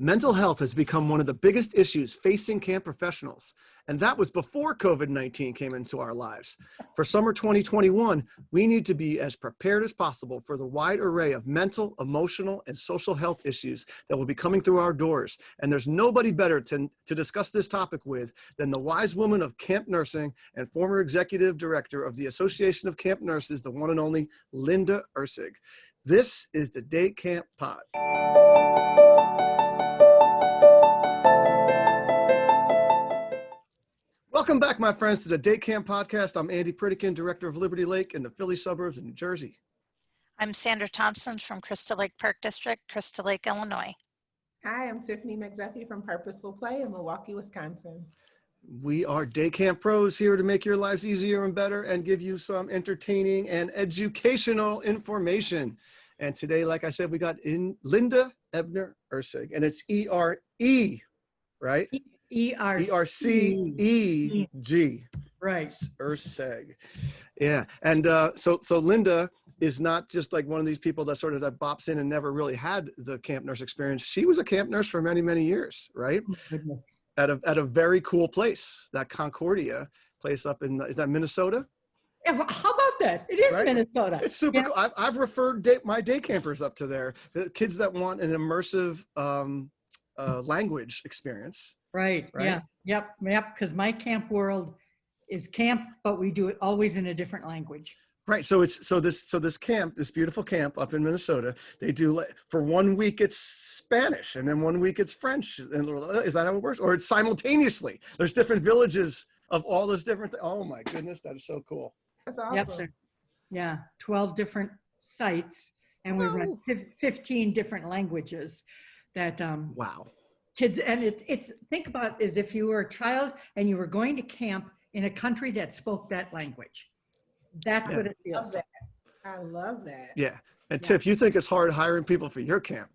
Mental health has become one of the biggest issues facing camp professionals, and that was before COVID-19 came into our lives. For summer 2021, we need to be as prepared as possible for the wide array of mental, emotional, and social health issues that will be coming through our doors. And there's nobody better to discuss this topic with than the wise woman of camp nursing and former executive director of the Association of Camp Nurses, the one and only Linda Erceg. This is the Day Camp Pod. Welcome back, my friends, to the Day Camp Podcast. I'm Andy Pritikin, Director of Liberty Lake in the Philly suburbs of New Jersey. I'm Sandra Thompson from Crystal Lake Park District, Crystal Lake, Illinois. Hi, I'm Tiffany McDuffie from Purposeful Play in Milwaukee, Wisconsin. We are Day Camp Pros here to make your lives easier and better and give you some entertaining and educational information. And today, like I said, we got in Linda Erceg, and it's E-R-E, right? E-R-C-E-G. Right. Erceg. Yeah. And so Linda is not just like one of these people that sort of that bops in and never really had the camp nurse experience. She was a camp nurse for many, many years, right? Oh, goodness. At a very cool place, that Concordia place up in, is that Minnesota? Yeah, well, how about that? It is right? Minnesota. It's super cool. I've referred my day campers up to there. The kids that want an immersive language experience. Right. Yeah. Yep. Because my camp world is camp, but we do it always in a different language. Right. So this camp, this beautiful camp up in Minnesota, they do for 1 week it's Spanish and then 1 week it's French. And is that how it works? Or it's simultaneously? There's different villages of all those different. Oh my goodness, that is so cool. That's awesome. Yep. Yeah. 12 different sites, and we run 15 different languages. That wow. Kids, and it's think about as if you were a child and you were going to camp in a country that spoke that language. That's what it feels like. I love that. Yeah. And Tiff, you think it's hard hiring people for your camp.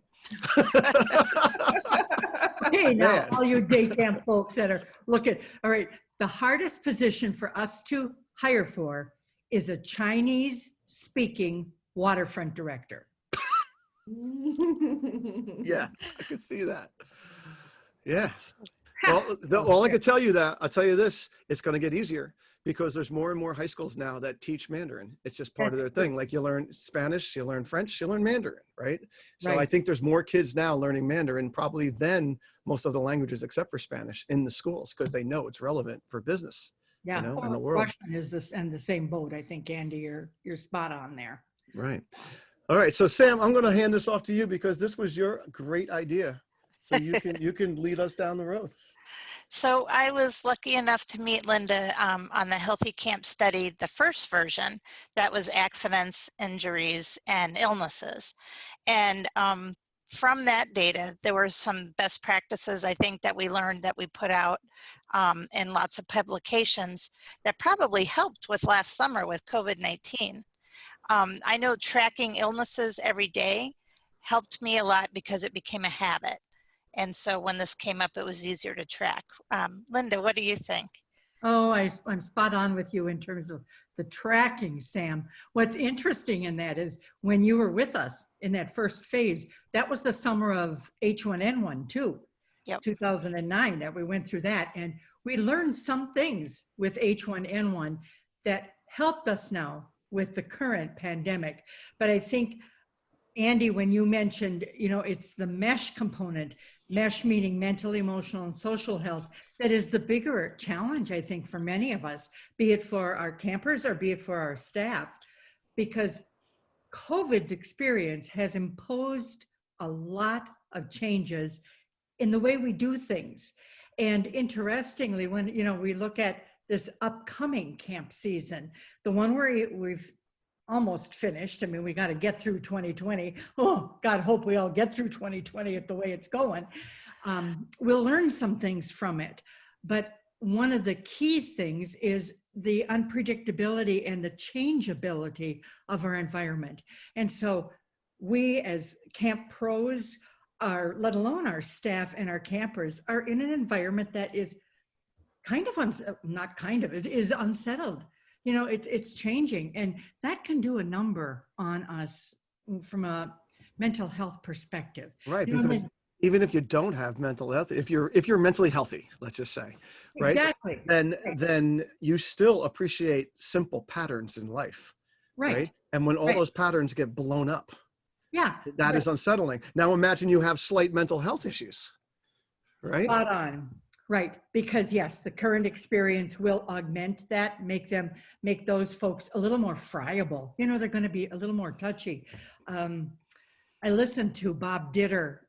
Hey, now all you day camp folks that are looking, all right, the hardest position for us to hire for is a Chinese speaking waterfront director. Yeah, I could see that. Yeah. Well, I could tell you that. I'll tell you this, it's going to get easier because there's more and more high schools now that teach Mandarin. It's just part of their thing. Like you learn Spanish, you learn French, you learn Mandarin, right? So I think there's more kids now learning Mandarin probably than most of the languages except for Spanish in the schools because they know it's relevant for business. Yeah, you know, in the world. Russian is this and the same boat. I think, Andy, you're spot on there. Right. All right. So Sam, I'm going to hand this off to you because this was your great idea. So you can lead us down the road. So I was lucky enough to meet Linda on the Healthy Camp Study, the first version, that was accidents, injuries, and illnesses. And from that data, there were some best practices, I think, that we learned that we put out in lots of publications that probably helped with last summer with COVID-19. I know tracking illnesses every day helped me a lot because it became a habit. And so when this came up, it was easier to track. Linda, what do you think? Oh, I'm spot on with you in terms of the tracking, Sam. What's interesting in that is when you were with us in that first phase, that was the summer of H1N1 too, 2009, that we went through that. And we learned some things with H1N1 that helped us now with the current pandemic. But I think, Andy, when you mentioned, it's the MESH component, MESH meaning mental, emotional, and social health, that is the bigger challenge, I think, for many of us, be it for our campers or be it for our staff, because COVID's experience has imposed a lot of changes in the way we do things. And interestingly, when, we look at this upcoming camp season, the one where we've almost finished. I mean, we got to get through 2020. Oh, God, hope we all get through 2020 at the way it's going. We'll learn some things from it. But one of the key things is the unpredictability and the changeability of our environment. And so we as camp pros let alone our staff and our campers, are in an environment that is it is unsettled. It's changing, and that can do a number on us from a mental health perspective. Right, even if you don't have mental health, if you're mentally healthy, let's just say, right? Exactly. Then you still appreciate simple patterns in life, right? And when all Right. those patterns get blown up, Yeah. that is unsettling. Now imagine you have slight mental health issues, right? Spot on. Right. Because yes, the current experience will augment that, make those folks a little more friable. You know, they're going to be a little more touchy. I listened to Bob Ditter.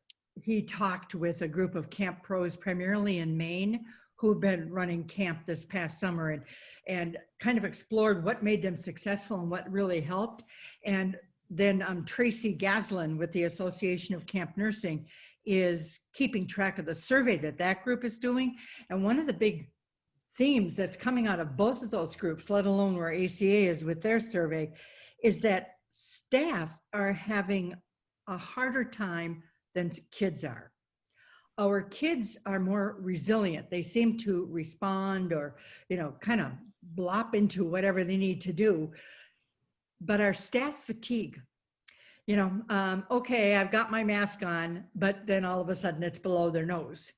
He talked with a group of camp pros, primarily in Maine, who've been running camp this past summer and kind of explored what made them successful and what really helped. And then Tracy Gaslin with the Association of Camp Nursing is keeping track of the survey that group is doing. And one of the big themes that's coming out of both of those groups, let alone where ACA is with their survey, is that staff are having a harder time than kids are. Our kids are more resilient. They seem to respond or, kind of blop into whatever they need to do. But our staff fatigue, okay, I've got my mask on, but then all of a sudden it's below their nose.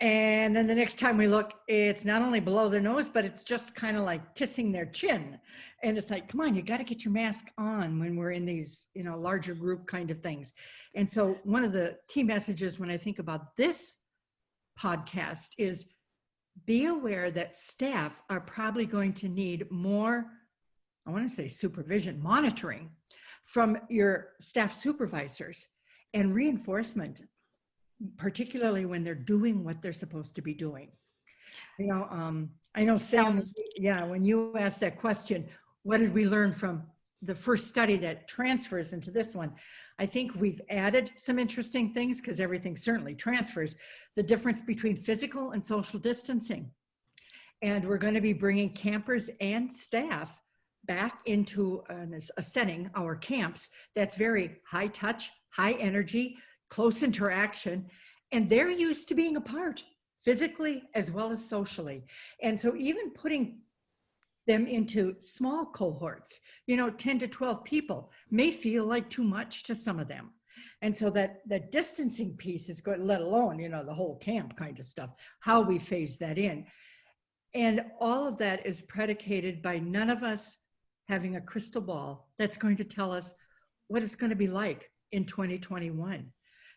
And then the next time we look, it's not only below their nose, but it's just kind of like kissing their chin. And it's like, come on, you got to get your mask on when we're in these, larger group kind of things. And so one of the key messages when I think about this podcast is be aware that staff are probably going to need more, I want to say supervision, monitoring from your staff supervisors and reinforcement, particularly when they're doing what they're supposed to be doing. I know, Sam, when you asked that question, what did we learn from the first study that transfers into this one? I think we've added some interesting things because everything certainly transfers. The difference between physical and social distancing. And we're going to be bringing campers and staff back into a setting, our camps, that's very high touch, high energy, close interaction. And they're used to being apart physically as well as socially. And so even putting them into small cohorts, 10 to 12 people may feel like too much to some of them. And so that distancing piece is good, let alone, the whole camp kind of stuff, how we phase that in. And all of that is predicated by none of us having a crystal ball that's going to tell us what it's going to be like in 2021.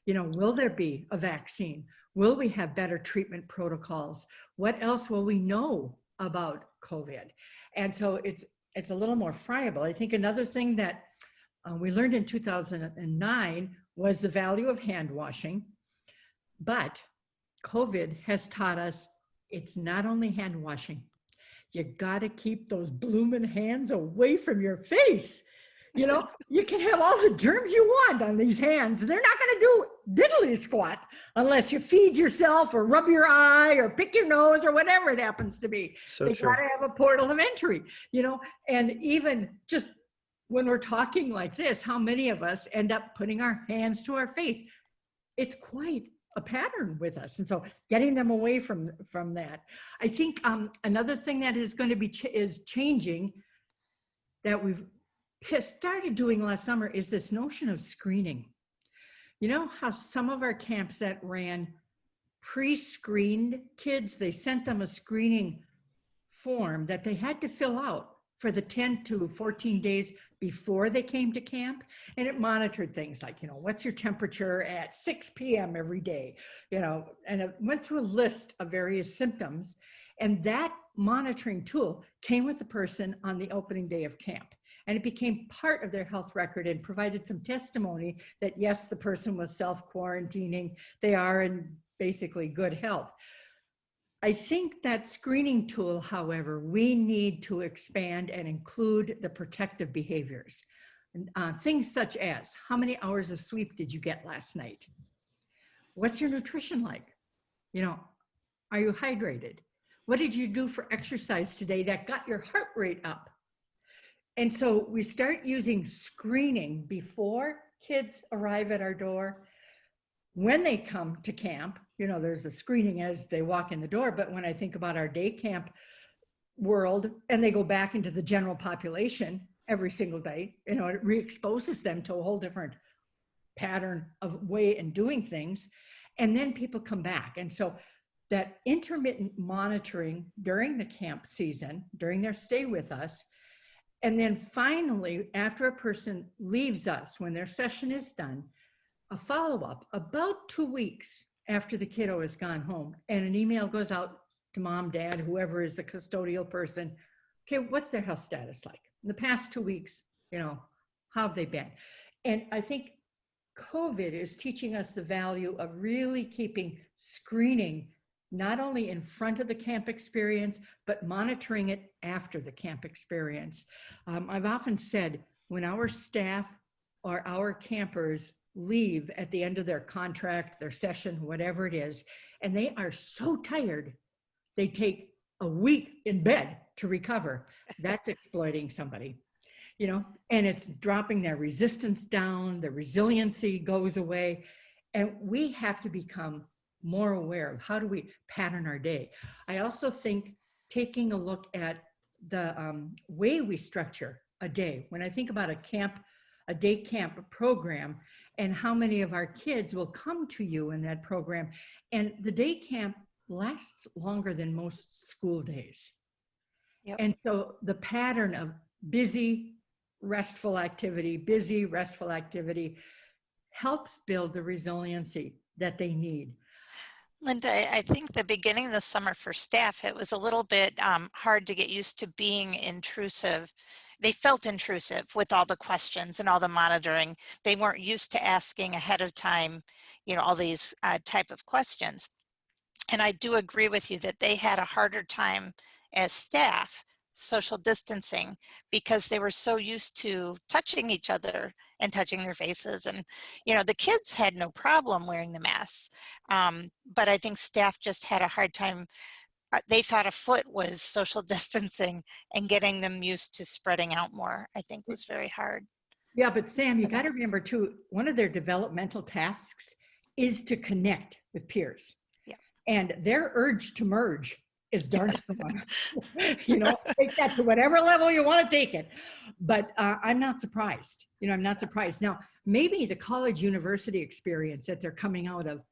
Will there be a vaccine? Will we have better treatment protocols? What else will we know about COVID? And so it's a little more friable. I think another thing that we learned in 2009 was the value of hand washing, but COVID has taught us it's not only hand washing. You got to keep those blooming hands away from your face. You can have all the germs you want on these hands. They're not going to do diddly squat unless you feed yourself or rub your eye or pick your nose or whatever it happens to be. They got to have a portal of entry, and even just when we're talking like this, how many of us end up putting our hands to our face? It's quite a pattern with us. And so getting them away from that. I think another thing that is going to be is changing that we've started doing last summer is this notion of screening. How some of our camps that ran pre-screened kids, they sent them a screening form that they had to fill out for the 10 to 14 days before they came to camp. And it monitored things like, what's your temperature at 6 p.m. every day, and it went through a list of various symptoms. And that monitoring tool came with the person on the opening day of camp. And it became part of their health record and provided some testimony that, yes, the person was self-quarantining. They are in basically good health. I think that screening tool, however, we need to expand and include the protective behaviors. Things such as, how many hours of sleep did you get last night? What's your nutrition like? Are you hydrated? What did you do for exercise today that got your heart rate up? And so we start using screening before kids arrive at our door. When they come to camp, there's a screening as they walk in the door. But when I think about our day camp world and they go back into the general population every single day, it re-exposes them to a whole different pattern of way in doing things. and then people come back. And so that intermittent monitoring during the camp season, during their stay with us, and then finally, after a person leaves us, when their session is done, a follow-up about 2 weeks after the kiddo has gone home, and an email goes out to mom, dad, whoever is the custodial person. Okay, what's their health status like? In the past 2 weeks, how have they been? And I think COVID is teaching us the value of really keeping screening not only in front of the camp experience, but monitoring it after the camp experience. I've often said when our staff or our campers leave at the end of their contract, their session, whatever it is, and they are so tired, they take a week in bed to recover. That's exploiting somebody, and it's dropping their resistance down, their resiliency goes away. And we have to become more aware of how do we pattern our day. I also think taking a look at the way we structure a day. When I think about a day camp program, and how many of our kids will come to you in that program, and the day camp lasts longer than most school days. Yep. And so the pattern of busy, restful activity helps build the resiliency that they need. Linda, I think the beginning of the summer for staff, it was a little bit hard to get used to being intrusive. They felt intrusive with all the questions and all the monitoring. They weren't used to asking ahead of time, all these type of questions. And I do agree with you that they had a harder time as staff social distancing because they were so used to touching each other and touching their faces. And, the kids had no problem wearing the masks. But I think staff just had a hard time. They thought a foot was social distancing, and getting them used to spreading out more, I think, was very hard. Yeah, but Sam, you got to remember too, one of their developmental tasks is to connect with peers. Yeah. And their urge to merge is darn strong. Take that to whatever level you want to take it. But I'm not surprised. I'm not surprised. Now, maybe the college university experience that they're coming out of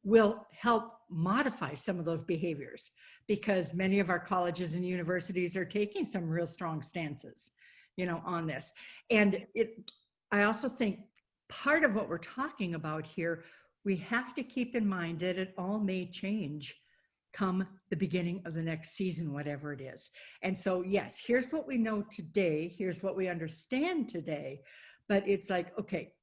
will help modify some of those behaviors, because many of our colleges and universities are taking some real strong stances, on this. And I also think part of what we're talking about here, we have to keep in mind that it all may change come the beginning of the next season, whatever it is. And so, yes, here's what we know today. Here's what we understand today. But it's like, okay,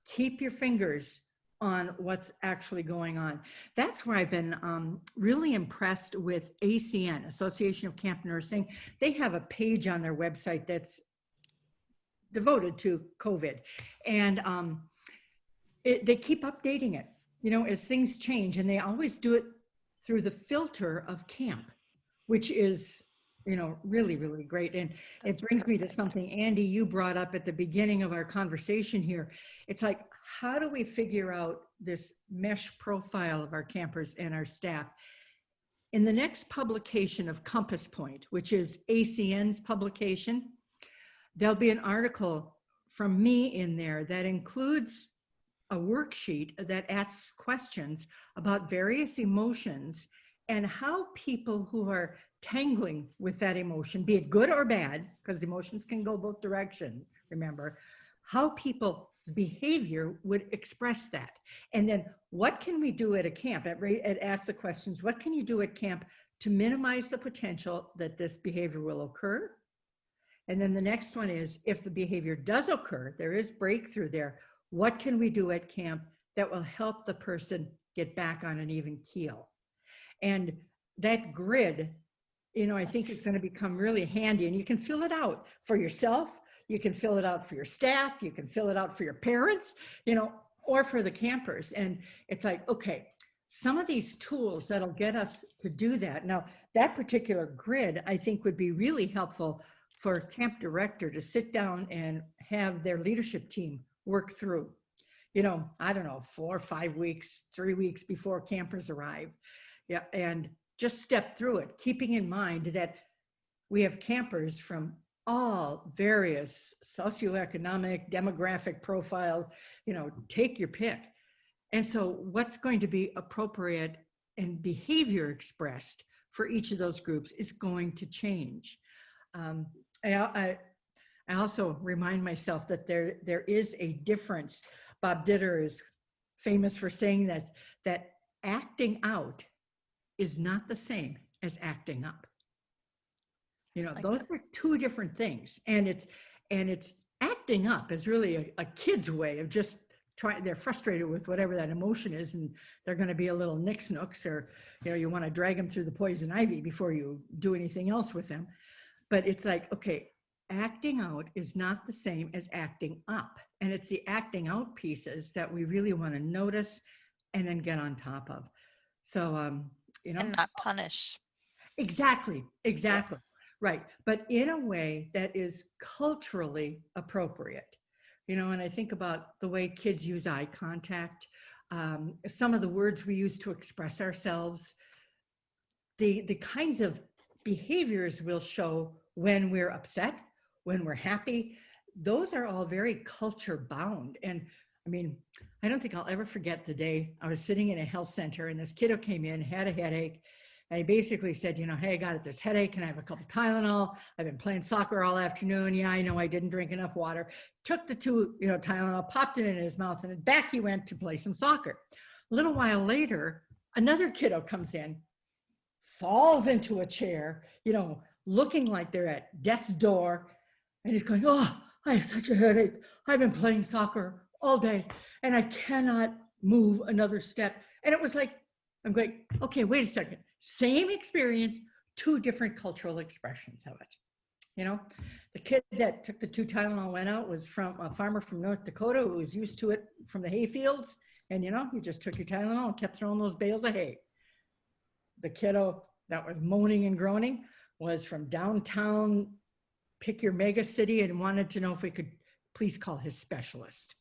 keep your fingers on what's actually going on. That's where I've been really impressed with ACN, Association of Camp Nursing. They have a page on their website that's devoted to COVID. And they keep updating it, as things change. And they always do it through the filter of camp, which is, really, really great. And it brings me to something, Andy, you brought up at the beginning of our conversation here. It's like, how do we figure out this mesh profile of our campers and our staff? In the next publication of Compass Point, which is ACN's publication, there'll be an article from me in there that includes a worksheet that asks questions about various emotions and how people who are tangling with that emotion, be it good or bad, because emotions can go both directions, remember, how people's behavior would express that. And then what can we do at a camp? It asks the questions, what can you do at camp to minimize the potential that this behavior will occur? And then the next one is, if the behavior does occur, there is breakthrough there, what can we do at camp that will help the person get back on an even keel? And that grid, I think is going to become really handy, and you can fill it out for yourself. You can fill it out for your staff. You can fill it out for your parents, or for the campers. And it's like, okay, some of these tools that'll get us to do that. Now, that particular grid, I think, would be really helpful for a camp director to sit down and have their leadership team work through, I don't know, 4 or 5 weeks, 3 weeks before campers arrive. Yeah. And just step through it, keeping in mind that we have campers from all various socioeconomic, demographic profile, take your pick. And so what's going to be appropriate and behavior expressed for each of those groups is going to change. I also remind myself that there is a difference. Bob Ditter is famous for saying that acting out is not the same as acting up. You know, those are two different things. And it's acting up is really a kid's way of just they're frustrated with whatever that emotion is, and they're going to be a little nix-nooks, or, you know, you want to drag them through the poison ivy before you do anything else with them. But it's like, okay, acting out is not the same as acting up. And it's the acting out pieces that we really want to notice and then get on top of. So, you know. And not punish. Exactly. Yeah. Right. But in a way that is culturally appropriate. You know, and I think about the way kids use eye contact, some of the words we use to express ourselves, the kinds of behaviors we'll show when we're upset, when we're happy. Those are all very culture bound. And I mean, I don't think I'll ever forget the day I was sitting in a health center and this kiddo came in, had a headache. And he basically said, you know, hey, I got this headache. Can I have a couple Tylenol? I've been playing soccer all afternoon. Yeah, I know I didn't drink enough water. Took the two, you know, Tylenol, popped it in his mouth, and back he went to play some soccer. A little while later, another kiddo comes in, falls into a chair, you know, looking like they're at death's door. And he's going, oh, I have such a headache. I've been playing soccer all day and I cannot move another step. And it was like, I'm going, okay, wait a second. Same experience, two different cultural expressions of it. You know, the kid that took the two Tylenol went out was from a farmer from North Dakota who was used to it from the hay fields. And, you know, you just took your Tylenol and kept throwing those bales of hay. The kiddo that was moaning and groaning was from downtown, pick your mega city, and wanted to know if we could please call his specialist.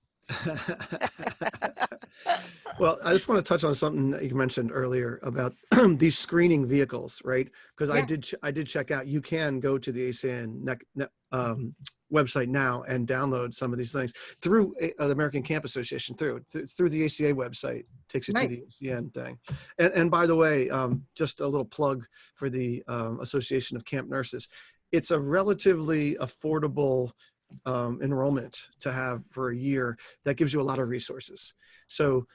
Well, I just want to touch on something that you mentioned earlier about these screening vehicles, right? Because yeah. I did check out, you can go to the ACN website now and download some of these things through the American Camp Association, through the ACA website, takes you right to the ACN thing. And by the way, just a little plug for the Association of Camp Nurses. It's a relatively affordable enrollment to have for a year that gives you a lot of resources. So,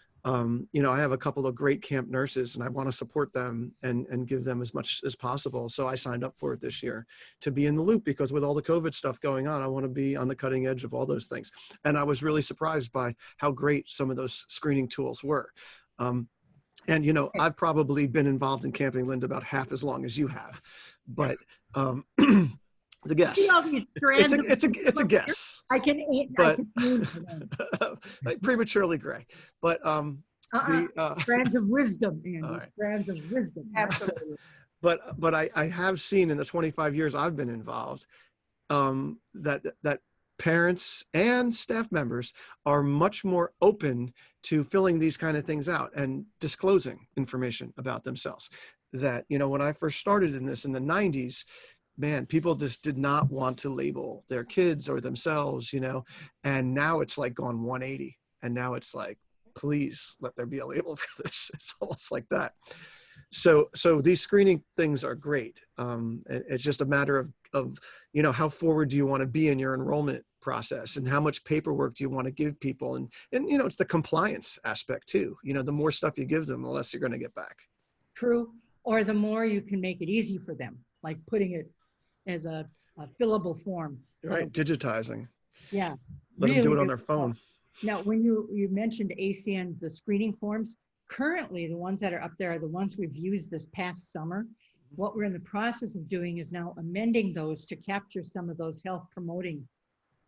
you know, I have a couple of great camp nurses and I want to support them and give them as much as possible. So I signed up for it this year to be in the loop, because with all the COVID stuff going on, I want to be on the cutting edge of all those things. And I was really surprised by how great some of those screening tools were. And, you know, I've probably been involved in camping, Linda, about half as long as you have, but the guess. It's a guess. I can prematurely gray. But strands of wisdom, Andy. Right. Strands of wisdom. Absolutely. But I have seen in the 25 years I've been involved that parents and staff members are much more open to filling these kind of things out and disclosing information about themselves. That, you know, when I first started in this in the 90s, man, people just did not want to label their kids or themselves, you know, and now it's like gone 180. And now it's like, please let there be a label for this. It's almost like that. So these screening things are great. It's just a matter of, you know, how forward do you want to be in your enrollment process and how much paperwork do you want to give people? And, you know, it's the compliance aspect too. You know, the more stuff you give them, the less you're going to get back. True. Or the more you can make it easy for them, like putting it as a fillable form. Right, digitizing. Yeah. Let them do it on their phone. Now, when you mentioned ACN's, the screening forms, currently the ones that are up there are the ones we've used this past summer. What we're in the process of doing is now amending those to capture some of those health promoting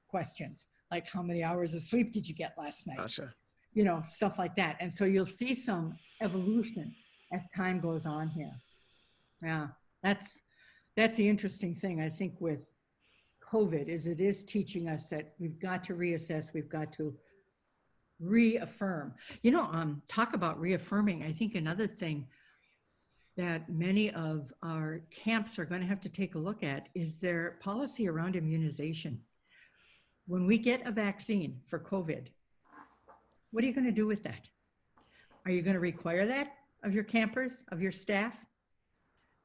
questions, like how many hours of sleep did you get last night? Gotcha. You know, stuff like that. And so you'll see some evolution as time goes on here. Yeah, that's the interesting thing, I think, with COVID, is it is teaching us that we've got to reassess, we've got to reaffirm. You know, talk about reaffirming. I think another thing that many of our camps are going to have to take a look at is their policy around immunization. When we get a vaccine for COVID, what are you going to do with that? Are you going to require that of your campers, of your staff?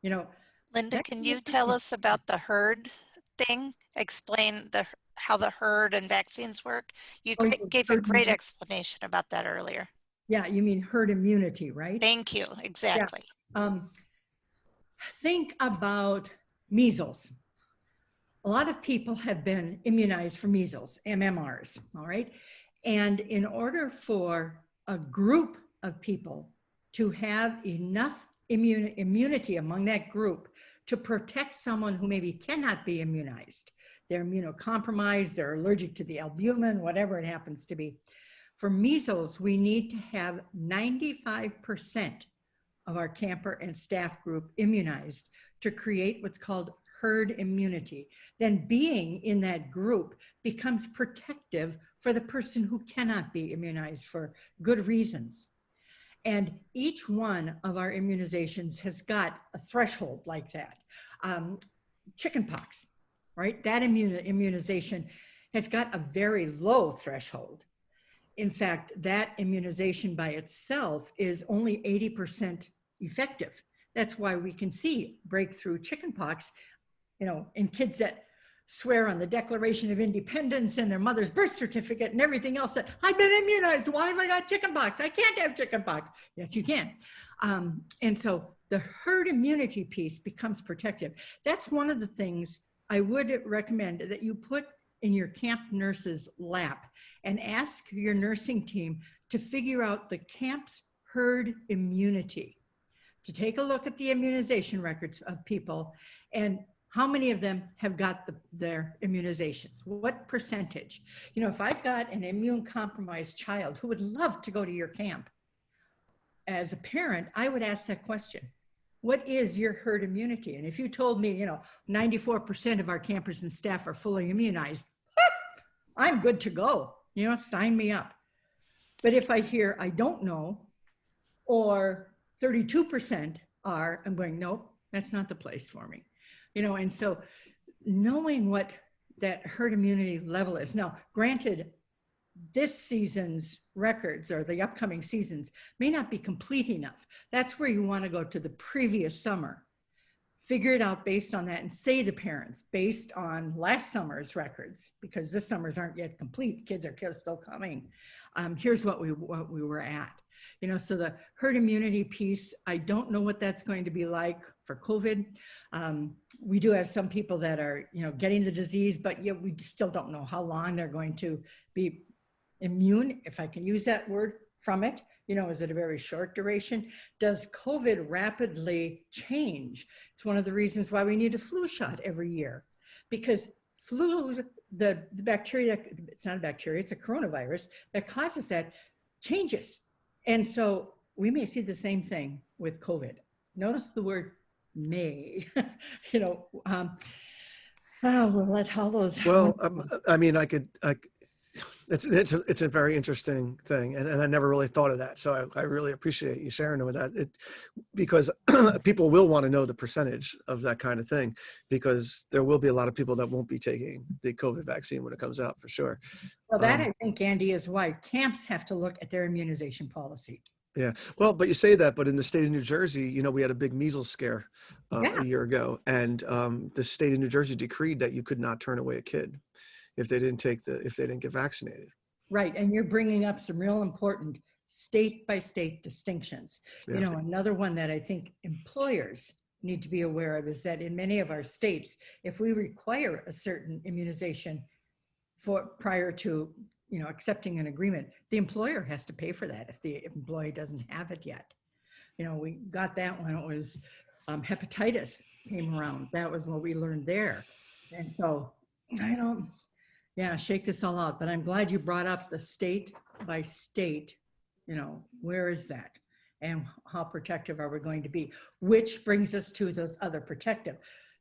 You know, Linda, that can can you be tell tricky. us about the herd thing? Explain how the herd and vaccines work. You Oh, you gave a herd great immunity. explanation about that earlier. Yeah, you mean herd immunity, right? Thank you. Yeah. Exactly. Think about measles. A lot of people have been immunized for measles, MMRs, all right? And in order for a group of people to have enough immunity among that group to protect someone who maybe cannot be immunized, they're immunocompromised, they're allergic to the albumin, whatever it happens to be. For measles, we need to have 95% of our camper and staff group immunized to create what's called herd immunity. Then being in that group becomes protective for the person who cannot be immunized for good reasons. And each one of our immunizations has got a threshold like that. Chickenpox, right? That immunization has got a very low threshold. In fact, that immunization by itself is only 80% effective. That's why we can see breakthrough chickenpox, in kids that swear on the Declaration of Independence and their mother's birth certificate and everything else that I've been immunized. Why have I got chickenpox? I can't have chickenpox. Yes, you can. And so the herd immunity piece becomes protective. That's one of the things I would recommend that you put in your camp nurse's lap and ask your nursing team to figure out the camp's herd immunity, to take a look at the immunization records of people and how many of them have got their immunizations, what percentage. If I've got an immune compromised child who would love to go to your camp, as a parent, I would ask that question. What is your herd immunity? And if you told me, 94% of our campers and staff are fully immunized, I'm good to go. Sign me up. But if I hear I don't know, or 32% are, I'm going, nope, that's not the place for me. And so knowing what that herd immunity level is. Now, granted, this season's records or the upcoming seasons may not be complete enough. That's where you want to go to the previous summer. Figure it out based on that and say to parents, based on last summer's records, because this summer's aren't yet complete, kids are still coming. Here's what we were at. So the herd immunity piece, I don't know what that's going to be like for COVID. We do have some people that are, getting the disease, but yet we still don't know how long they're going to be immune, if I can use that word, from it. Is it a very short duration? Does COVID rapidly change? It's one of the reasons why we need a flu shot every year, because flu, the bacteria, it's not a bacteria, it's a coronavirus that causes that, changes. And so we may see the same thing with COVID. Notice the word may, we'll let all those. Well, I mean, it's a very interesting thing, and I never really thought of that. So I really appreciate you sharing with that, because people will want to know the percentage of that kind of thing, because there will be a lot of people that won't be taking the COVID vaccine when it comes out, for sure. Well, that I think, Andy, is why camps have to look at their immunization policy. Yeah. Well, but you say that, but in the state of New Jersey, we had a big measles scare a year ago, and the state of New Jersey decreed that you could not turn away a kid if they didn't get vaccinated. Right. And you're bringing up some real important state by state distinctions. Yeah. Another one that I think employers need to be aware of is that in many of our states, if we require a certain immunization prior to accepting an agreement, the employer has to pay for that if the employee doesn't have it yet. We got that when it was hepatitis came around. That was what we learned there. And so shake this all out. But I'm glad you brought up the state by state, where is that? And how protective are we going to be? Which brings us to those other protective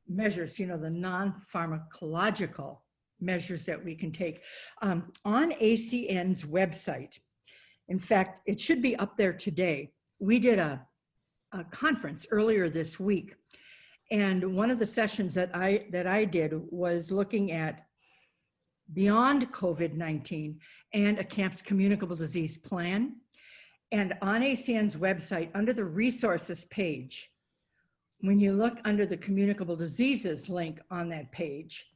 measures, the non-pharmacological measures that we can take. On ACN's website, in fact, it should be up there today. We did a conference earlier this week, and one of the sessions that I did was looking at beyond COVID-19 and a camp's communicable disease plan. And on ACN's website, under the resources page, when you look under the communicable diseases link on that page,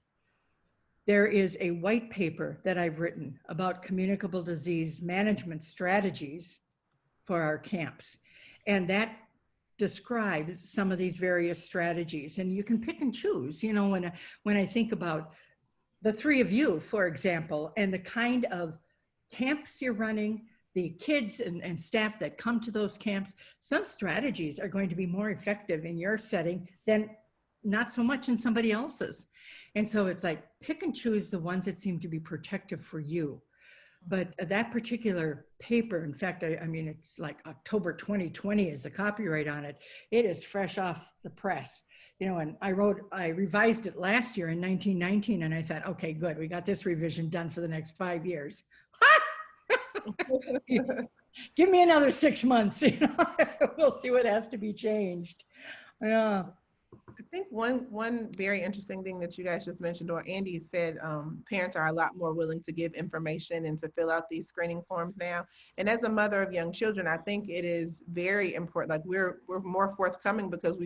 there is a white paper that I've written about communicable disease management strategies for our camps. And that describes some of these various strategies. And you can pick and choose, you know, when I think about the three of you, for example, and the kind of camps you're running, the kids and staff that come to those camps, some strategies are going to be more effective in your setting than not so much in somebody else's. And so it's like, pick and choose the ones that seem to be protective for you. But that particular paper, in fact, I mean, it's like October 2020 is the copyright on it. It is fresh off the press, you know, and I revised it last year in 1919, and I thought, okay, good, we got this revision done for the next 5 years. Give me another 6 months, you know, we'll see what has to be changed. Yeah. I think one very interesting thing that you guys just mentioned, or Andy said, parents are a lot more willing to give information and to fill out these screening forms now. And as a mother of young children, I think it is very important. Like we're more forthcoming because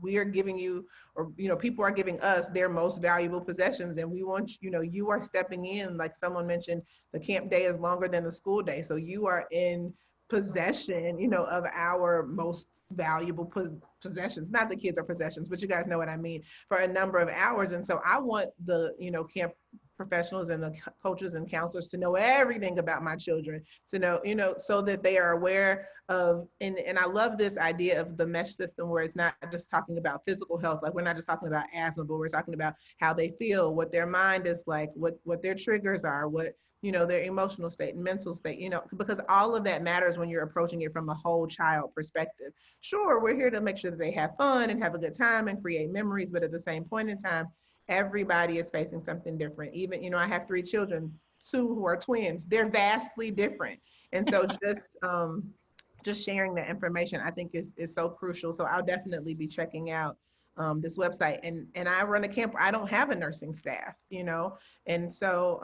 we are giving you, or you know, people are giving us their most valuable possessions, and we want, you know, you are stepping in. Like someone mentioned, the camp day is longer than the school day, so you are in possession, you know, of our most valuable possessions. Not the kids are possessions, but you guys know what I mean, for a number of hours. And so I want the, you know, camp professionals and the coaches and counselors to know everything about my children, to know, you know, so that they are aware of, and I love this idea of the mesh system, where it's not just talking about physical health. Like we're not just talking about asthma, but we're talking about how they feel, what their mind is like, what their triggers are, what, you know, their emotional state and mental state, you know, because all of that matters when you're approaching it from a whole child perspective. Sure, we're here to make sure that they have fun and have a good time and create memories, but at the same point in time, everybody is facing something different. Even, you know, I have 3 children, 2 who are twins. They're vastly different. And so just sharing that information, I think is so crucial. So I'll definitely be checking out this website. And I run a camp where I don't have a nursing staff, you know, and so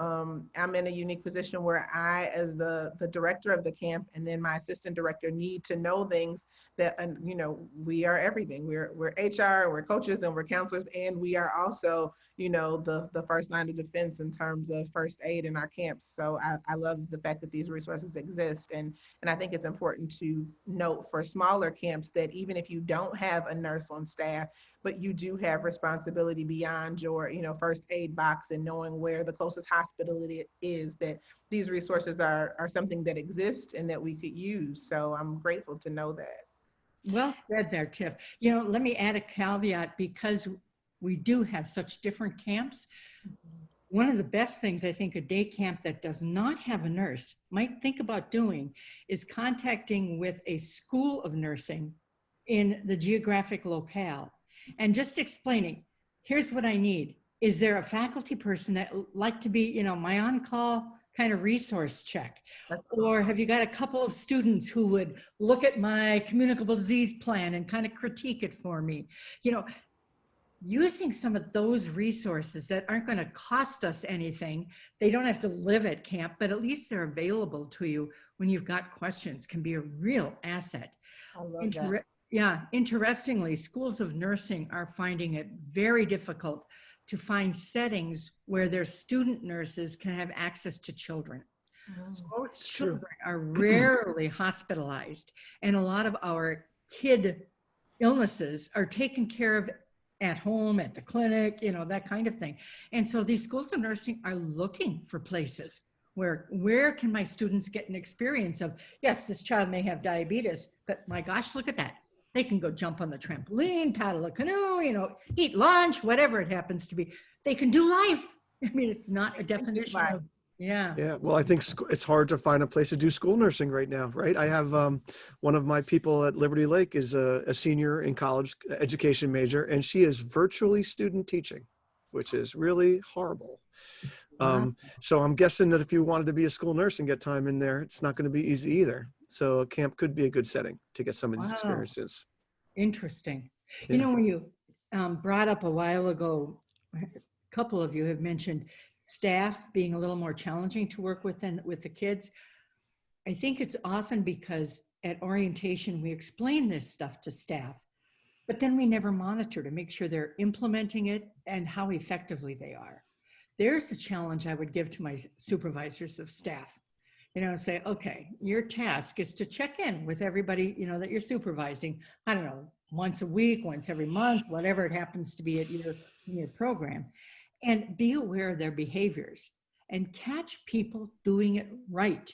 I'm in a unique position where I, as the director of the camp, and then my assistant director, need to know things that, you know, we are everything. We're HR, we're coaches, and we're counselors, and we are also, you know, the first line of defense in terms of first aid in our camps. So I love the fact that these resources exist, and I think it's important to note for smaller camps that even if you don't have a nurse on staff, but you do have responsibility beyond your, you know, first aid box and knowing where the closest hospital is, that these resources are something that exist and that we could use. So I'm grateful to know that. Well said there, Tiff. You know, let me add a caveat, because we do have such different camps. One of the best things I think a day camp that does not have a nurse might think about doing is contacting with a school of nursing in the geographic locale and just explaining, here's what I need. Is there a faculty person that would like to be, you know, my on-call kind of resource check? Or have you got a couple of students who would look at my communicable disease plan and kind of critique it for me? You know, using some of those resources that aren't going to cost us anything. They don't have to live at camp, but at least they're available to you when you've got questions, can be a real asset. I love that. Yeah, interestingly, schools of nursing are finding it very difficult to find settings where their student nurses can have access to children. Most children are rarely hospitalized, and a lot of our kid illnesses are taken care of at home, at the clinic, you know, that kind of thing. And so these schools of nursing are looking for places where can my students get an experience of, yes, this child may have diabetes, but my gosh, look at that. They can go jump on the trampoline, paddle a canoe, you know, eat lunch, whatever it happens to be. They can do life. I mean, it's not a definition of, yeah. Yeah, well, I think it's hard to find a place to do school nursing right now, right? I have one of my people at Liberty Lake is a senior in college, education major, and she is virtually student teaching, which is really horrible. Wow. So I'm guessing that if you wanted to be a school nurse and get time in there, it's not going to be easy either. So a camp could be a good setting to get some of these experiences. Interesting. Yeah. You know, when you brought up a while ago, a couple of you have mentioned staff being a little more challenging to work with than with the kids. I think it's often because at orientation, we explain this stuff to staff, but then we never monitor to make sure they're implementing it and how effectively they are. There's the challenge I would give to my supervisors of staff, say, okay, your task is to check in with everybody, that you're supervising. I don't know, once a week, once every month, whatever it happens to be at your program, and be aware of their behaviors and catch people doing it right.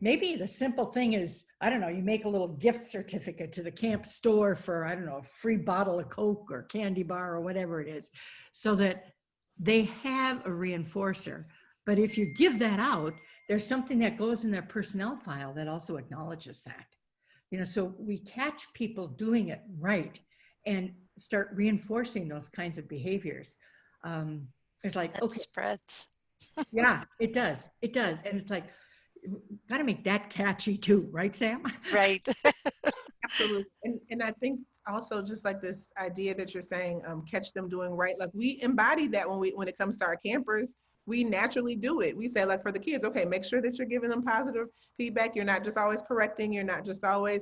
Maybe the simple thing is, I don't know, you make a little gift certificate to the camp store for, I don't know, a free bottle of Coke or candy bar or whatever it is, so that they have a reinforcer. But if you give that out, there's something that goes in their personnel file that also acknowledges that. So we catch people doing it right and start reinforcing those kinds of behaviors. It's like, That okay, spreads. yeah, it does. It does. And it's like, got to make that catchy too, right, Sam? Right. Absolutely. And I think also just like this idea that you're saying, catch them doing right. Like we embody that when it comes to our campers, we naturally do it. We say, like, for the kids, okay, make sure that you're giving them positive feedback. You're not just always correcting. You're not just always,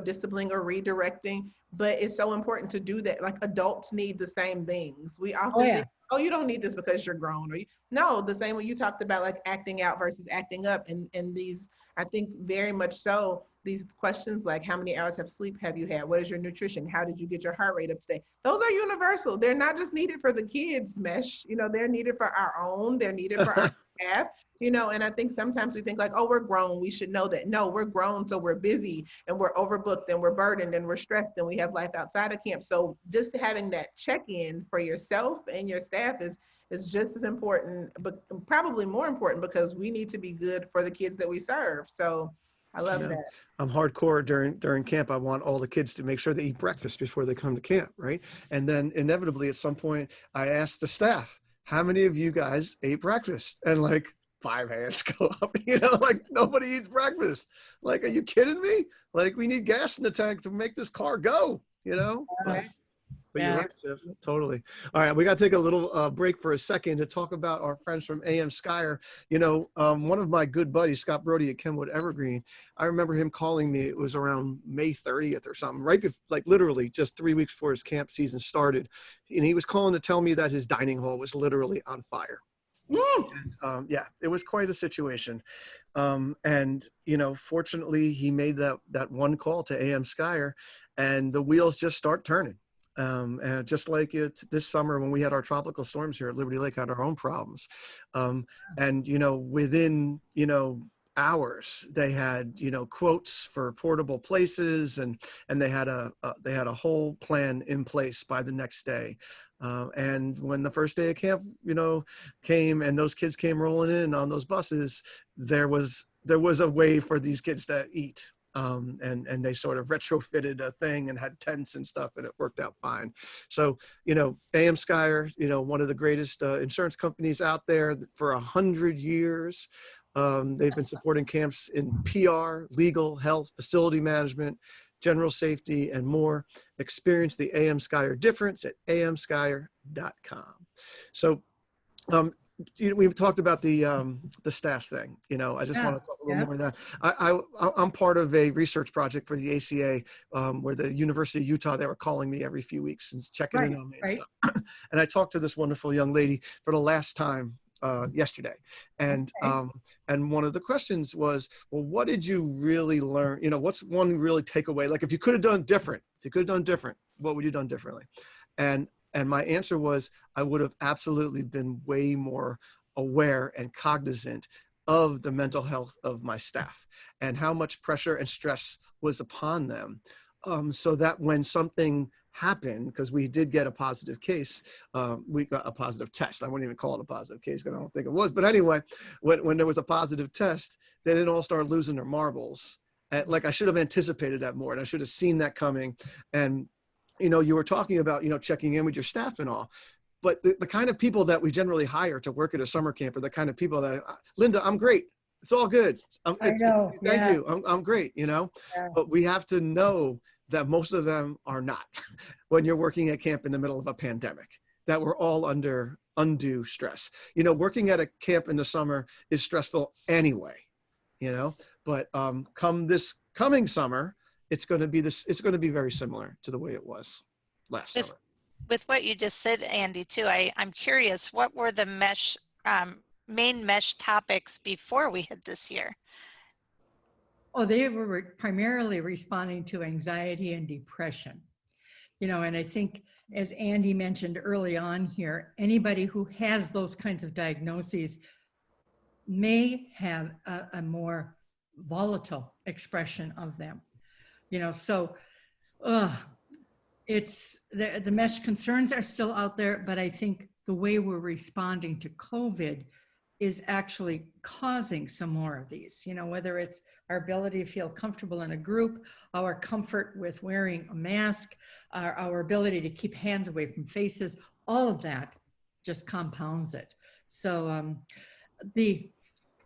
disciplining or redirecting, but it's so important to do that. Like adults need the same things. We often think, oh, you don't need this because you're grown, no, the same way you talked about, like acting out versus acting up. And these, I think very much so, these questions like how many hours of sleep have you had? What is your nutrition? How did you get your heart rate up today? Those are universal. They're not just needed for the kids, Mesh. They're needed for our own. They're needed for our staff. And I think sometimes we think like, oh, we're grown, we should know that. No, we're grown, so we're busy and we're overbooked and we're burdened and we're stressed and we have life outside of camp. So just having that check-in for yourself and your staff is just as important, but probably more important, because we need to be good for the kids that we serve. So I love that. I'm hardcore during camp. I want all the kids to make sure they eat breakfast before they come to camp, right? And then inevitably at some point I asked the staff, how many of you guys ate breakfast? And like 5 hands go up, like nobody eats breakfast. Like, are you kidding me? Like, we need gas in the tank to make this car go, But Yeah. you're right, Tiff, totally. All right, we got to take a little break for a second to talk about our friends from AM Skyer. One of my good buddies, Scott Brody at Kenwood Evergreen, I remember him calling me. It was around May 30th or something, right before, like literally just 3 weeks before his camp season started. And he was calling to tell me that his dining hall was literally on fire. And, it was quite a situation. Fortunately, he made that one call to AM Skyer, and the wheels just start turning. And just like it's this summer when we had our tropical storms here at Liberty Lake, had our own problems. Within, hours, they had, quotes for portable places, and they had a whole plan in place by the next day. And when the first day of camp, came and those kids came rolling in on those buses, there was a way for these kids to eat. And they sort of retrofitted a thing and had tents and stuff, and it worked out fine. So, AM Skyer, one of the greatest insurance companies out there for 100 years. They've been supporting camps in PR, legal, health, facility management, general safety, and more. Experience the AM Skyer difference at amskyer.com. So, we've talked about the staff thing. I just want to talk a little more about that. I'm part of a research project for the ACA, where the University of Utah, they were calling me every few weeks and checking in on me and stuff. And I talked to this wonderful young lady for the last time yesterday. And one of the questions was, well, what did you really learn? What's one really takeaway? Like, if you could have done different, what would you have done differently? And my answer was, I would have absolutely been way more aware and cognizant of the mental health of my staff and how much pressure and stress was upon them. So that when something happened, because we did get a positive case, we got a positive test. I wouldn't even call it a positive case because I don't think it was. But anyway, when there was a positive test, they didn't all start losing their marbles. And like, I should have anticipated that more, and I should have seen that coming. And you were talking about, checking in with your staff and all, but the kind of people that we generally hire to work at a summer camp are the kind of people that, Linda, I'm great. It's all good. Thank you. I'm great, but we have to know that most of them are not when you're working at camp in the middle of a pandemic, that we're all under undue stress. Working at a camp in the summer is stressful anyway, but come this coming summer, it's going to be very similar to the way it was last summer. With what you just said, Andy, too, I'm curious, what were the main mesh topics before we hit this year? Oh, they were primarily responding to anxiety and depression. You know, and I think, as Andy mentioned early on here, anybody who has those kinds of diagnoses may have a more volatile expression of them. You know, so it's the mesh concerns are still out there, but I think the way we're responding to COVID is actually causing some more of these, you know, whether it's our ability to feel comfortable in a group, our comfort with wearing a mask, our ability to keep hands away from faces, all of that just compounds it. So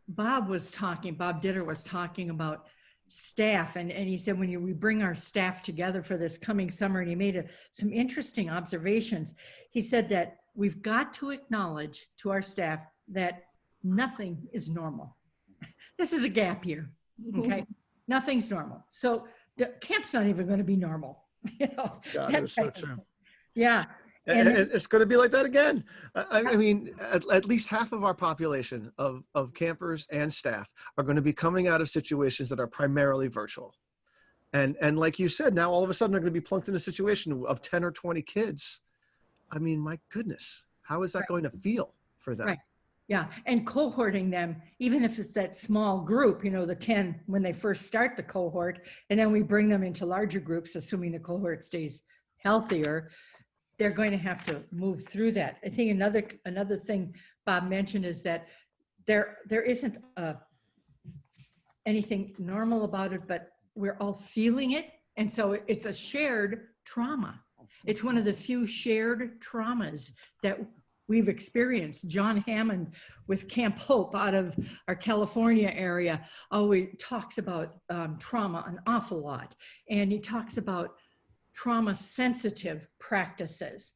Bob Ditter was talking about staff, and he said when we bring our staff together for this coming summer, and he made some interesting observations. He said that we've got to acknowledge to our staff that nothing is normal. This is a gap year, okay? Nothing's normal. So the camp's not even going to be normal. You know, God, that is so true. Yeah. And it's going to be like that again. I mean, at least half of our population of campers and staff are going to be coming out of situations that are primarily virtual. And like you said, now all of a sudden they're going to be plunked in a situation of 10 or 20 kids. I mean, my goodness, how is that going to feel for them? Right. Yeah, and cohorting them, even if it's that small group, you know, the 10 when they first start the cohort, and then we bring them into larger groups, assuming the cohort stays healthier, they're going to have to move through that. I think another thing Bob mentioned is that there isn't anything normal about it, but we're all feeling it, and so it's a shared trauma. It's one of the few shared traumas that we've experienced. John Hammond with Camp Hope out of our California area always talks about trauma an awful lot. And he talks about trauma sensitive practices.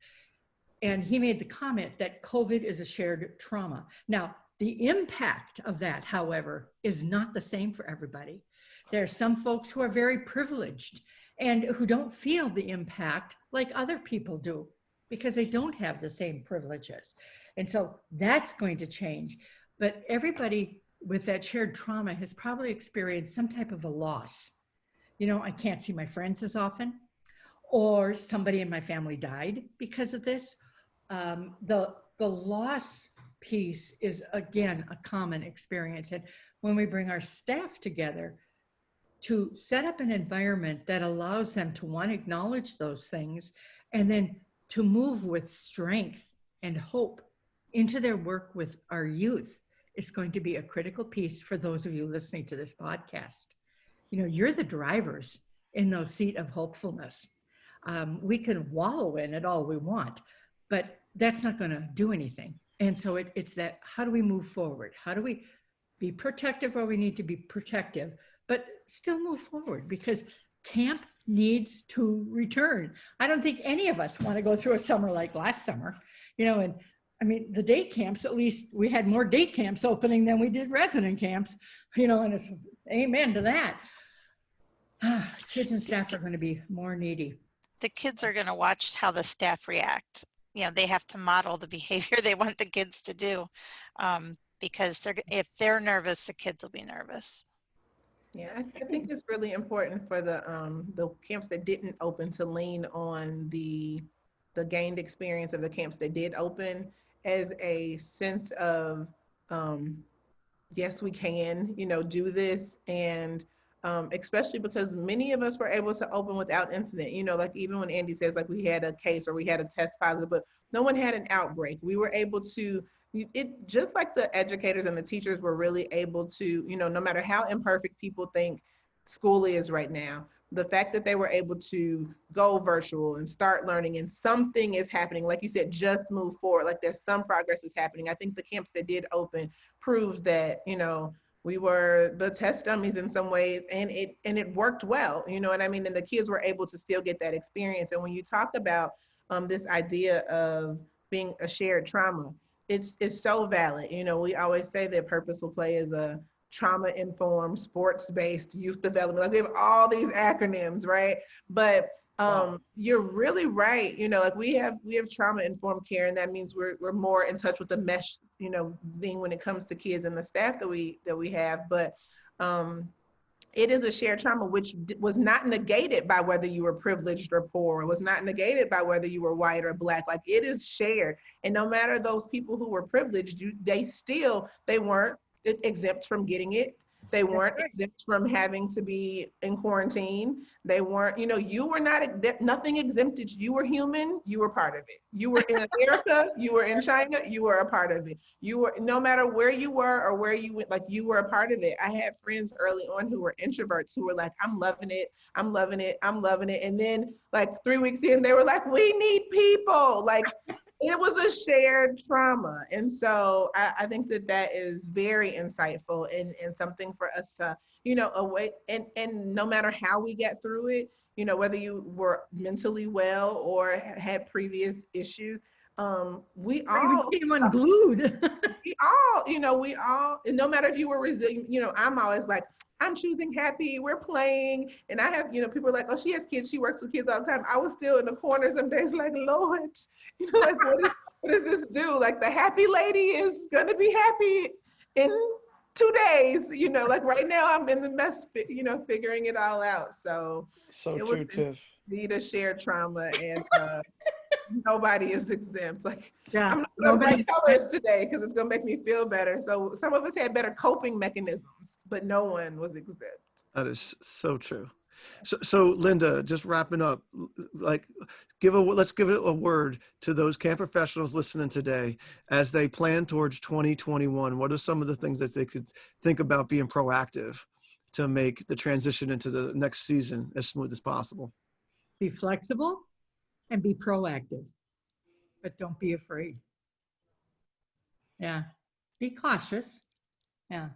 And he made the comment that COVID is a shared trauma. Now, the impact of that, however, is not the same for everybody. There are some folks who are very privileged and who don't feel the impact like other people do, because they don't have the same privileges. And so that's going to change. But everybody with that shared trauma has probably experienced some type of a loss. You know, I can't see my friends as often, or somebody in my family died because of this. The loss piece is, again, a common experience. And when we bring our staff together to set up an environment that allows them to, one, acknowledge those things, and then to move with strength and hope into their work with our youth, is going to be a critical piece for those of you listening to this podcast. You know, you're the drivers in those seat of hopefulness. We can wallow in it all we want, but that's not going to do anything. And so it's that, how do we move forward? How do we be protective where we need to be protective, but still move forward? Because camp needs to return. I don't think any of us want to go through a summer like last summer, you know, and I mean, the day camps, at least we had more day camps opening than we did resident camps, you know, and it's amen to that. Kids and staff are going to be more needy. The kids are going to watch how the staff react. You know, they have to model the behavior they want the kids to do, because if they're nervous, the kids will be nervous. Yeah, I think it's really important for the camps that didn't open to lean on the gained experience of the camps that did open as a sense of, yes, we can, you know, do this. And especially because many of us were able to open without incident, you know, like even when Andy says like we had a case or we had a test positive, but no one had an outbreak. We were able to, it just like the educators and the teachers were really able to, you know, no matter how imperfect people think school is right now, the fact that they were able to go virtual and start learning and something is happening, like you said, just move forward, like there's some progress is happening. I think the camps that did open proved that, you know, we were the test dummies in some ways, and it worked well, you know what I mean? And the kids were able to still get that experience. And when you talk about this idea of being a shared trauma, it's so valid. You know, we always say that purposeful play is a trauma-informed, sports-based youth development. Like we have all these acronyms, right? But Wow. you're really right. You know, like we have trauma-informed care, and that means we're more in touch with the mesh, you know, thing when it comes to kids and the staff that we have. But it is a shared trauma, which was not negated by whether you were privileged or poor. It was not negated by whether you were white or Black. Like it is shared. And no matter those people who were privileged, they weren't exempt from getting it. They weren't exempt from having to be in quarantine. They weren't, you know, you were not, nothing exempted. You were human, you were part of it. You were in America, you were in China, you were a part of it. You were, no matter where you were or where you went, like you were a part of it. I had friends early on who were introverts who were like, I'm loving it, I'm loving it, I'm loving it. And then like 3 weeks in, they were like, we need people. Like, it was a shared trauma. And so I think that is very insightful and something for us to, you know, and no matter how we get through it, you know, whether you were mentally well or had previous issues, we all came unglued. we all, and no matter if you were resilient, you know, I'm always like, I'm choosing happy, we're playing. And I have, you know, people are like, oh, she has kids, she works with kids all the time. I was still in the corner some days like, Lord, you know, like, what does this do? Like the happy lady is gonna be happy in 2 days, you know, like right now I'm in the mess, you know, figuring it all out. So it True, was Tiff. indeed a shared trauma, and nobody is exempt. Like, Yeah, I'm not gonna bright colors today because it's gonna make me feel better. So some of us had better coping mechanisms, but no one was exempt. That is so true. So Linda, just wrapping up, like let's give it a word to those camp professionals listening today as they plan towards 2021. What are some of the things that they could think about being proactive to make the transition into the next season as smooth as possible? Be flexible and be proactive, but don't be afraid. Yeah, be cautious. Yeah,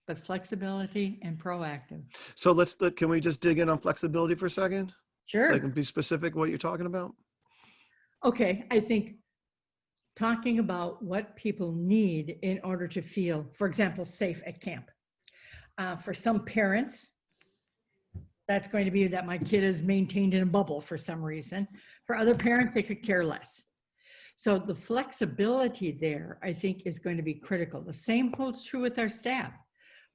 but flexibility and proactive. So can we just dig in on flexibility for a second? Sure. Like, and be specific what you're talking about? Okay, I think talking about what people need in order to feel, for example, safe at camp. For some parents, that's going to be that my kid is maintained in a bubble for some reason. For other parents, they could care less. So the flexibility there, I think, is going to be critical. The same holds true with our staff.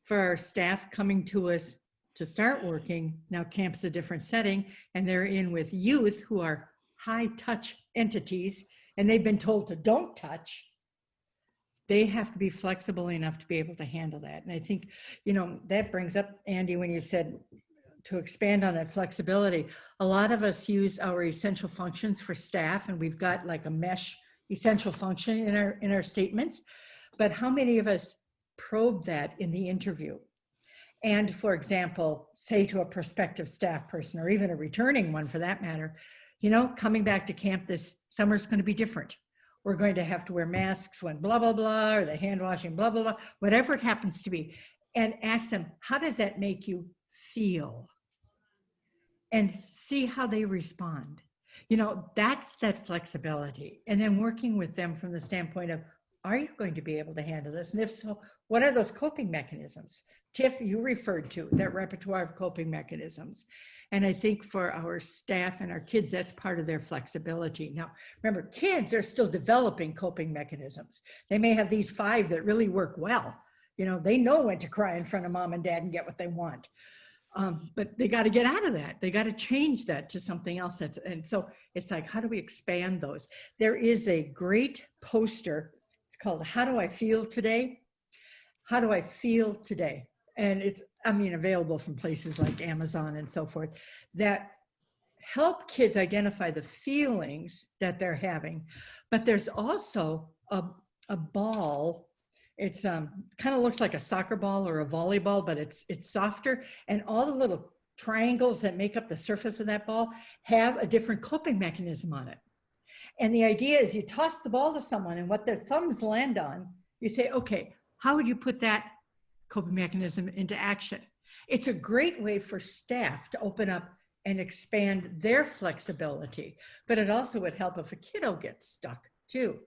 For our staff coming to us to start working, now camp's a different setting, and they're in with youth who are high touch entities, and they've been told to don't touch. They have to be flexible enough to be able to handle that. And I think, you know, that brings up, Andy, when you said to expand on that flexibility, a lot of us use our essential functions for staff, and we've got like a mesh essential function in our statements. But how many of us probe that in the interview? And for example, say to a prospective staff person, or even a returning one for that matter, you know, coming back to camp this summer is going to be different. We're going to have to wear masks when blah, blah, blah, or the hand washing, blah, blah, blah, whatever it happens to be. And ask them, how does that make you feel? And see how they respond. You know, that's that flexibility. And then working with them from the standpoint of, are you going to be able to handle this? And if so, what are those coping mechanisms? Tiff, you referred to that repertoire of coping mechanisms. And I think for our staff and our kids, that's part of their flexibility. Now, remember, kids are still developing coping mechanisms. They may have these 5 that really work well. You know, they know when to cry in front of mom and dad and get what they want. But they got to get out of that. They got to change that to something else. And so it's like, how do we expand those? There is a great poster. It's called How Do I Feel Today? How Do I Feel Today? And it's, I mean, available from places like Amazon and so forth, that help kids identify the feelings that they're having. But there's also a ball. It's kind of looks like a soccer ball or a volleyball, but it's softer. And all the little triangles that make up the surface of that ball have a different coping mechanism on it. And the idea is you toss the ball to someone, and what their thumbs land on, you say, okay, how would you put that coping mechanism into action? It's a great way for staff to open up and expand their flexibility, but it also would help if a kiddo gets stuck too.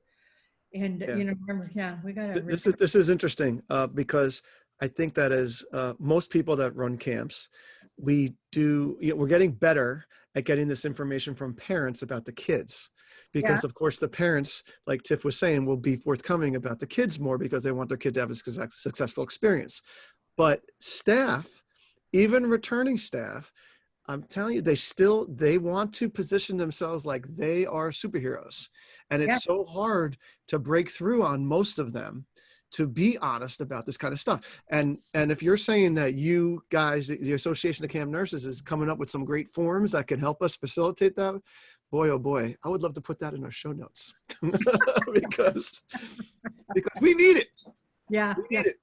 And, you know, remember, we got to. This is interesting because I think that as most people that run camps, we're getting better at getting this information from parents about the kids. Because of course the parents, like Tiff was saying, will be forthcoming about the kids more because they want their kid to have a successful experience. But staff, even returning staff, I'm telling you, they want to position themselves like they are superheroes. And it's so hard to break through on most of them to be honest about this kind of stuff. And if you're saying that you guys, the Association of Camp Nurses, is coming up with some great forms that can help us facilitate that, boy, oh boy, I would love to put that in our show notes because we need it. Yeah. We need it.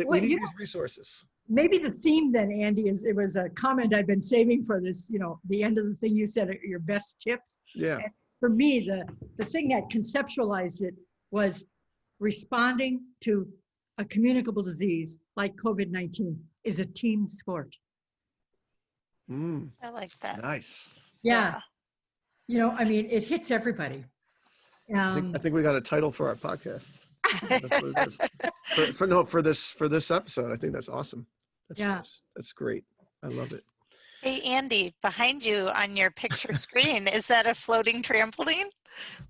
We need these resources. Maybe the theme then, Andy, it was a comment I've been saving for this, the end of the thing you said, your best tips. Yeah. And for me, the thing that conceptualized it was responding to a communicable disease like COVID-19 is a team sport. I like that. Nice. Yeah. It hits everybody. I think we got a title for our podcast. That's what it is. For this episode, I think that's awesome. That's great. I love it. Hey, Andy, behind you on your picture screen, is that a floating trampoline?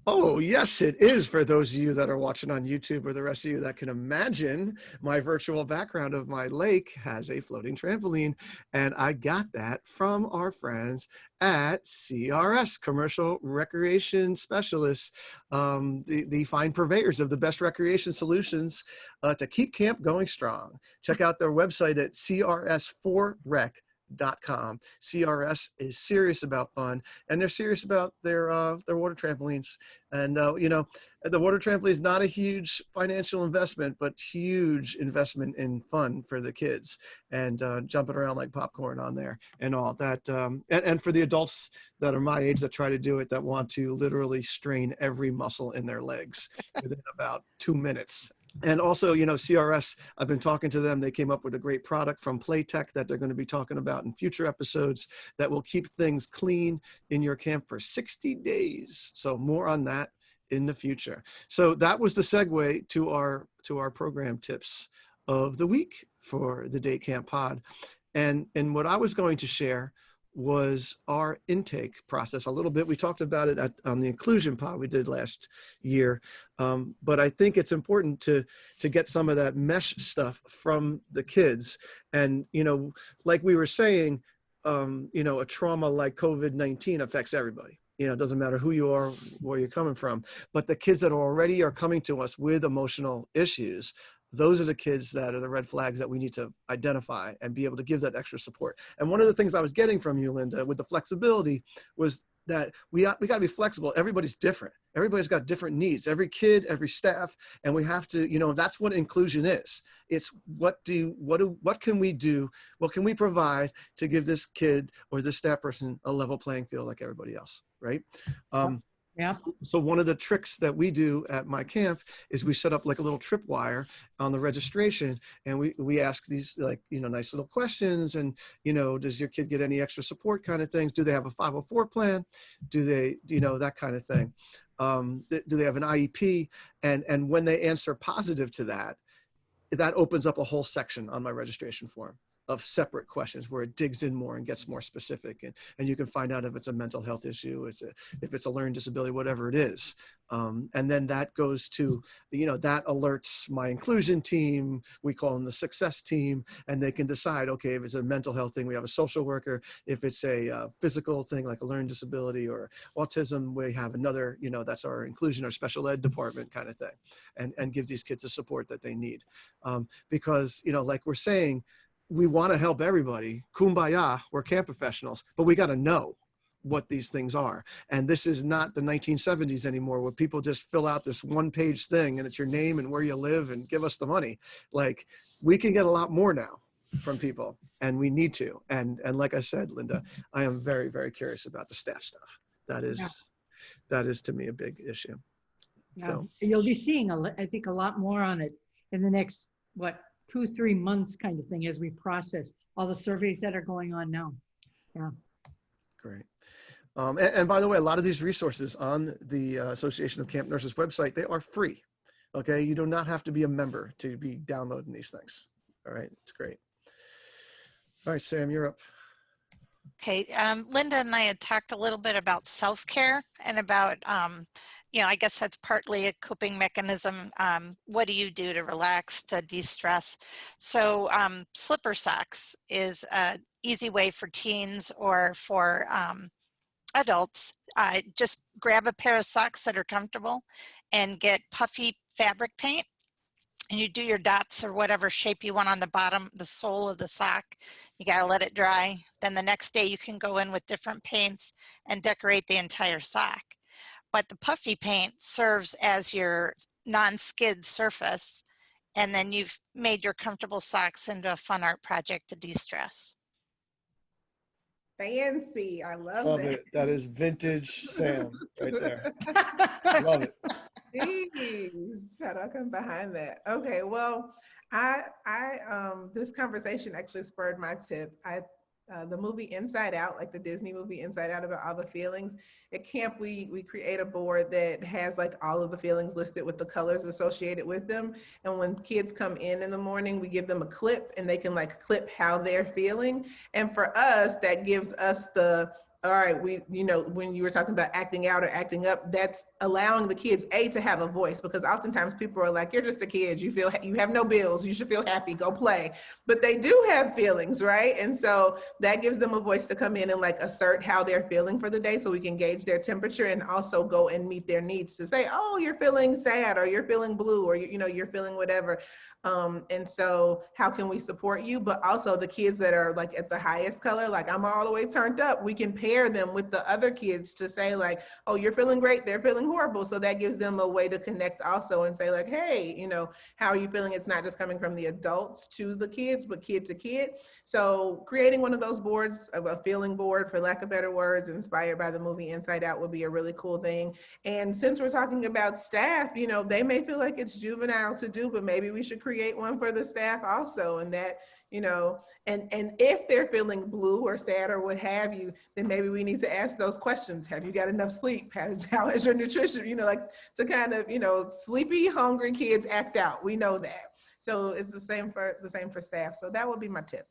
Oh, yes, it is. For those of you that are watching on YouTube, or the rest of you that can imagine, my virtual background of my lake has a floating trampoline. And I got that from our friends at CRS, Commercial Recreation Specialists, the fine purveyors of the best recreation solutions to keep camp going strong. Check out their website at crs4rec.com. CRS is serious about fun, and they're serious about their water trampolines. And the water trampoline is not a huge financial investment, but huge investment in fun for the kids, and jumping around like popcorn on there and all that. And for the adults that are my age that try to do it, that want to literally strain every muscle in their legs within about 2 minutes. And also, CRS, I've been talking to them. They came up with a great product from Playtech that they're going to be talking about in future episodes that will keep things clean in your camp for 60 days. So more on that in the future. So that was the segue to our program tips of the week for the Day Camp Pod. And what I was going to share was our intake process a little bit. We talked about it on the inclusion pod we did last year, but I think it's important to get some of that mesh stuff from the kids. And like we were saying, a trauma like COVID-19 affects everybody. It doesn't matter who you are, where you're coming from, but the kids that already are coming to us with emotional issues, those are the kids that are the red flags that we need to identify and be able to give that extra support. And one of the things I was getting from you, Linda, with the flexibility was that we got to be flexible. Everybody's different. Everybody's got different needs, every kid, every staff. And we have to, that's what inclusion is. It's what can we do? What can we provide to give this kid or this staff person a level playing field like everybody else, right? Yeah. So one of the tricks that we do at my camp is we set up like a little tripwire on the registration, and we ask these nice little questions, and does your kid get any extra support kind of things? Do they have a 504 plan? Do they, that kind of thing? Do they have an IEP? And when they answer positive to that, that opens up a whole section on my registration form of separate questions where it digs in more and gets more specific, and you can find out if it's a mental health issue, if it's a learning disability, whatever it is. And then that goes to, that alerts my inclusion team. We call them the success team, and they can decide, okay, if it's a mental health thing, we have a social worker. If it's a physical thing like a learning disability or autism, we have another, that's our inclusion or special ed department kind of thing, and give these kids the support that they need. Because, like we're saying, we want to help everybody. Kumbaya, we're camp professionals, but we got to know what these things are. And this is not the 1970s anymore, where people just fill out this one-page thing and it's your name and where you live and give us the money. Like, we can get a lot more now from people, and we need to. And like I said, Linda, I am very, very curious about the staff stuff. That is to me a big issue. Yeah. So you'll be seeing, I think, a lot more on it in the next, 2-3 months kind of thing, as we process all the surveys that are going on now. Yeah. Great. And by the way, a lot of these resources on the Association of Camp Nurses website, they are free. Okay. You do not have to be a member to be downloading these things. All right. It's great. All right, Sam, you're up. Okay, Linda and I had talked a little bit about self-care and about, I guess that's partly a coping mechanism. What do you do to relax, to de-stress? So slipper socks is an easy way for teens or for adults. Just grab a pair of socks that are comfortable and get puffy fabric paint, and you do your dots or whatever shape you want on the bottom, the sole of the sock. You got to let it dry. Then the next day you can go in with different paints and decorate the entire sock. But the puffy paint serves as your non-skid surface, and then you've made your comfortable socks into a fun art project to de-stress. Fancy. I love Love that. it. That is vintage Sam right there. Love it. Jeez, how do I come behind that? Okay, well, this conversation actually spurred my tip. The movie Inside Out, like the Disney movie Inside Out, about all the feelings. At camp, we create a board that has like all of the feelings listed with the colors associated with them. And when kids come in the morning, we give them a clip and they can like clip how they're feeling. And for us, that gives us all right, when you were talking about acting out or acting up, that's allowing the kids to have a voice, because oftentimes people are like, you're just a kid, you have no bills, you should feel happy, go play. But they do have feelings, right? And so that gives them a voice to come in and like assert how they're feeling for the day, so we can gauge their temperature and also go and meet their needs to say, oh, you're feeling sad, or you're feeling blue, or you're feeling whatever. And so how can we support you? But also the kids that are like at the highest color, like I'm all the way turned up, we can pair them with the other kids to say like, oh, you're feeling great, they're feeling horrible. So that gives them a way to connect also and say like, hey, how are you feeling? It's not just coming from the adults to the kids, but kid to kid. So creating one of those boards, a feeling board, for lack of better words, inspired by the movie Inside Out, would be a really cool thing. And since we're talking about staff, they may feel like it's juvenile to do, but maybe we should create one for the staff also. And that, and if they're feeling blue or sad or what have you, then maybe we need to ask those questions. Have you got enough sleep? How is your nutrition? Like to kind of, sleepy, hungry kids act out. We know that. So it's the same for staff. So that would be my tip.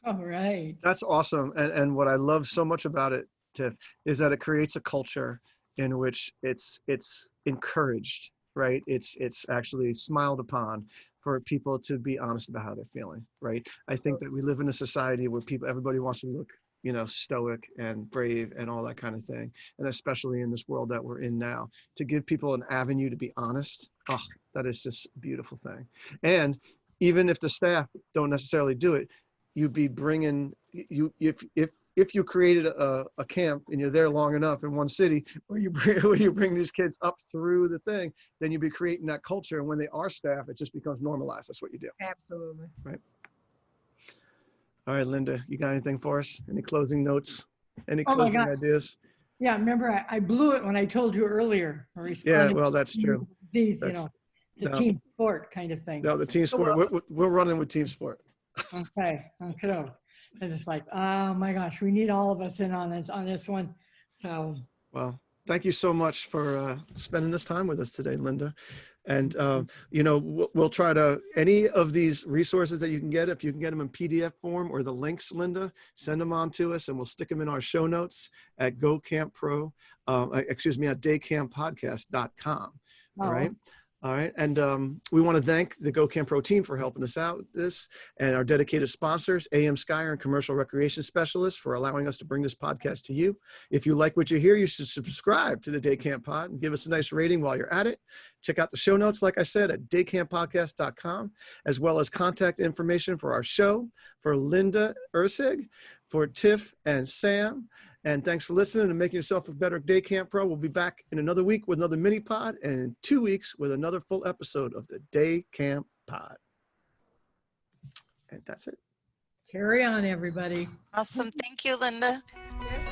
All right. That's awesome. And what I love so much about it, Tiff, is that it creates a culture in which it's encouraged, right? It's actually smiled upon for people to be honest about how they're feeling, right? I think that we live in a society where everybody wants to look, stoic and brave and all that kind of thing. And especially in this world that we're in now, to give people an avenue to be honest, that is just a beautiful thing. And even if the staff don't necessarily do it, you'd be bringing, if you created a camp and you're there long enough in one city where you bring these kids up through the thing, then you'd be creating that culture. And when they are staff, it just becomes normalized. That's what you do. Absolutely. Right. All right, Linda, you got anything for us? Any closing notes? Any closing ideas? Yeah, remember I blew it when I told you earlier. Yeah, well, that's true. These, it's a team sport kind of thing. No, the team sport. We're running with team sport. Okay. It's just like, oh my gosh, we need all of us in on this one. So. Well, thank you so much for spending this time with us today, Linda. And, we'll try to, any of these resources that you can get, if you can get them in PDF form or the links, Linda, send them on to us and we'll stick them in our show notes at at daycamppodcast.com. All right. All right. And we want to thank the Go Camp Pro team for helping us out with this, and our dedicated sponsors, AM Skyer and Commercial Recreation Specialists, for allowing us to bring this podcast to you. If you like what you hear, you should subscribe to the Day Camp Pod and give us a nice rating while you're at it. Check out the show notes, like I said, at daycamppodcast.com, as well as contact information for our show, for Linda Erceg, for Tiff and Sam. And thanks for listening and making yourself a better Day Camp Pro. We'll be back in another week with another mini pod, and in 2 weeks with another full episode of the Day Camp Pod. And that's it. Carry on, everybody. Awesome. Thank you, Linda. Yes.